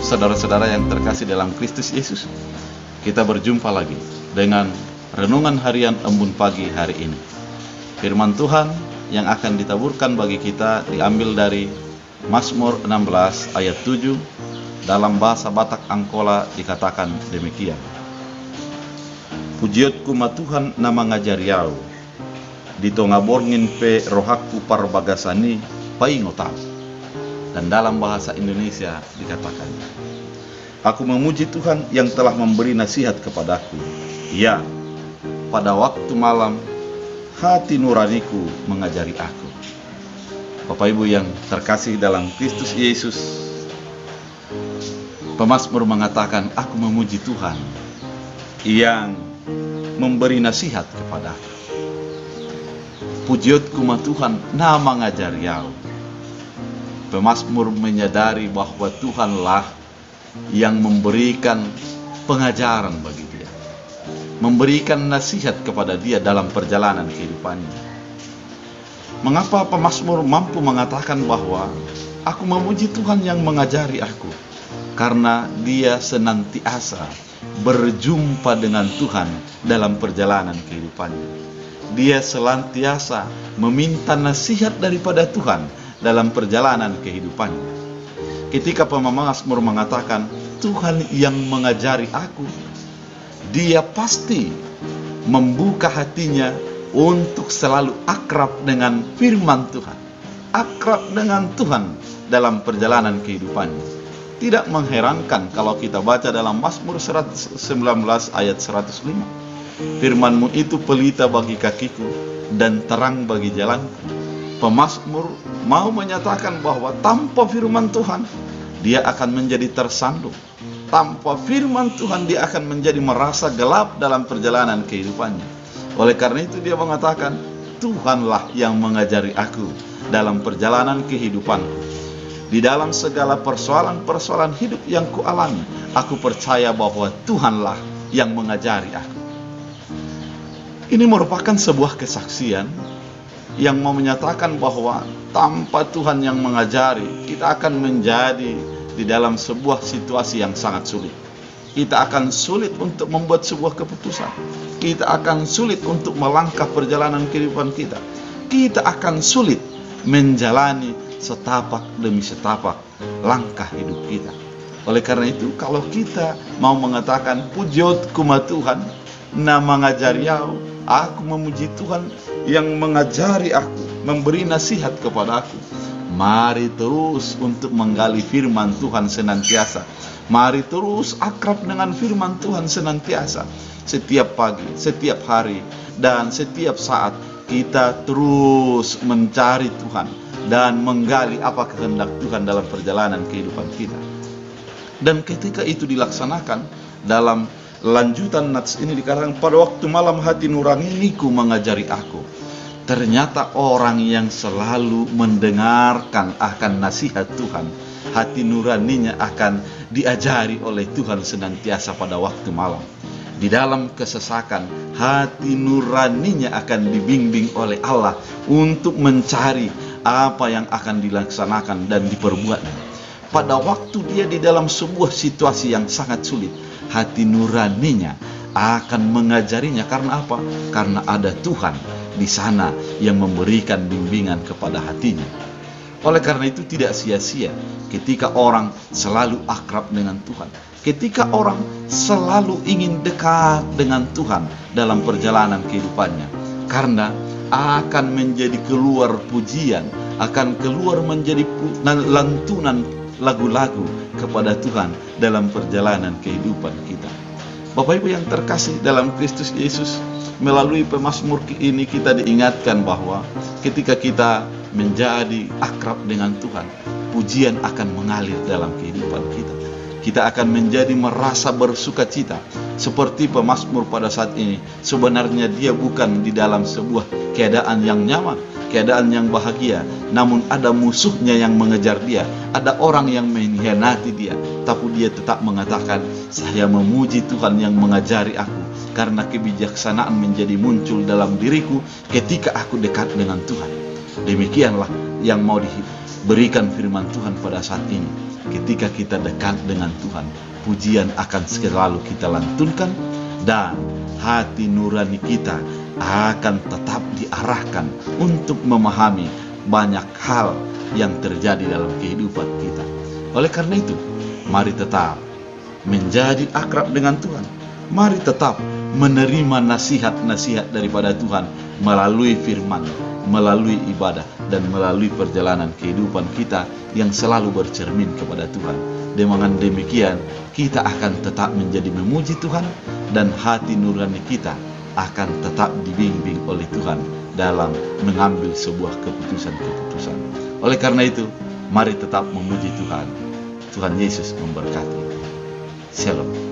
saudara-saudara yang terkasih dalam Kristus Yesus, kita berjumpa lagi dengan renungan harian Embun Pagi hari ini. Firman Tuhan yang akan ditaburkan bagi kita diambil dari Mazmur 16 ayat 7. Dalam bahasa Batak Angkola dikatakan demikian: Pujiotku ma Tuhan nama ngajariau, dito ngaborngin pe rohaku parbagasani paingotam. Dan dalam bahasa Indonesia dikatakan, aku memuji Tuhan yang telah memberi nasihat kepadaku. Ya, pada waktu malam hati nuraniku mengajari aku. Bapak Ibu yang terkasih dalam Kristus Yesus, pemazmur mengatakan, aku memuji Tuhan yang memberi nasihat kepadaku. Pujiotku ma Tuhan nama ngajariau. Pemazmur menyadari bahwa Tuhanlah yang memberikan pengajaran bagi dia, memberikan nasihat kepada dia dalam perjalanan kehidupannya. Mengapa pemazmur mampu mengatakan bahwa aku memuji Tuhan yang mengajari aku? Karena dia senantiasa berjumpa dengan Tuhan dalam perjalanan kehidupannya. Dia senantiasa meminta nasihat daripada Tuhan dalam perjalanan kehidupannya. Ketika pemazmur mengatakan Tuhan yang mengajari aku, dia pasti membuka hatinya untuk selalu akrab dengan firman Tuhan, akrab dengan Tuhan dalam perjalanan kehidupannya. Tidak mengherankan kalau kita baca dalam Mazmur 119 ayat 105, firman-Mu itu pelita bagi kakiku dan terang bagi jalanku. Pemazmur mau menyatakan bahwa tanpa firman Tuhan dia akan menjadi tersandung. Tanpa firman Tuhan dia akan menjadi merasa gelap dalam perjalanan kehidupannya. Oleh karena itu dia mengatakan, Tuhanlah yang mengajari aku dalam perjalanan kehidupanku. Di dalam segala persoalan-persoalan hidup yang kualami, aku percaya bahwa Tuhanlah yang mengajari aku. Ini merupakan sebuah kesaksian yang mau menyatakan bahwa tanpa Tuhan yang mengajari, kita akan menjadi di dalam sebuah situasi yang sangat sulit. Kita akan sulit untuk membuat sebuah keputusan. Kita akan sulit untuk melangkah perjalanan kehidupan kita. Kita akan sulit menjalani setapak demi setapak langkah hidup kita. Oleh karena itu, kalau kita mau mengatakan pujiotku ma Tuhan nama ngajariau, aku memuji Tuhan yang mengajari aku, memberi nasihat kepada aku. Mari terus untuk menggali firman Tuhan senantiasa. Mari terus akrab dengan firman Tuhan senantiasa. Setiap pagi, setiap hari, dan setiap saat kita terus mencari Tuhan dan menggali apa kehendak Tuhan dalam perjalanan kehidupan kita. Dan ketika itu dilaksanakan, dalam lanjutan nats ini dikatakan, pada waktu malam hati nuraniku mengajari aku. Ternyata orang yang selalu mendengarkan akan nasihat Tuhan, hati nuraninya akan diajari oleh Tuhan senantiasa pada waktu malam. Di dalam kesesakan, hati nuraninya akan dibimbing oleh Allah untuk mencari apa yang akan dilaksanakan dan diperbuatnya. Pada waktu dia di dalam sebuah situasi yang sangat sulit, hati nuraninya akan mengajarinya. Karena apa? Karena ada Tuhan di sana yang memberikan bimbingan kepada hatinya. Oleh karena itu tidak sia-sia ketika orang selalu akrab dengan Tuhan, ketika orang selalu ingin dekat dengan Tuhan dalam perjalanan kehidupannya, karena akan menjadi keluar pujian, akan keluar menjadi lantunan lagu-lagu kepada Tuhan dalam perjalanan kehidupan kita. Bapak Ibu yang terkasih dalam Kristus Yesus, melalui pemazmur ini kita diingatkan bahwa ketika kita menjadi akrab dengan Tuhan, pujian akan mengalir dalam kehidupan kita. Kita akan menjadi merasa bersukacita. Seperti pemazmur pada saat ini, sebenarnya dia bukan di dalam sebuah keadaan yang nyaman, keadaan yang bahagia, namun ada musuhnya yang mengejar dia, ada orang yang mengkhianati dia, tapi dia tetap mengatakan, saya memuji Tuhan yang mengajari aku, karena kebijaksanaan menjadi muncul dalam diriku ketika aku dekat dengan Tuhan. Demikianlah yang mau diberikan firman Tuhan pada saat ini. ketika kita dekat dengan Tuhan, pujian akan selalu kita lantunkan, dan hati nurani kita akan tetap diarahkan untuk memahami banyak hal yang terjadi dalam kehidupan kita. Oleh karena itu, mari tetap menjadi akrab dengan Tuhan. Mari tetap menerima nasihat-nasihat daripada Tuhan melalui firman, melalui ibadah, dan melalui perjalanan kehidupan kita yang selalu bercermin kepada Tuhan. Dengan demikian, kita akan tetap menjadi memuji Tuhan, dan hati nurani kita akan tetap dibimbing oleh Tuhan dalam mengambil sebuah keputusan-keputusan. Oleh karena itu, mari tetap memuji Tuhan. Tuhan Yesus memberkati. Shalom.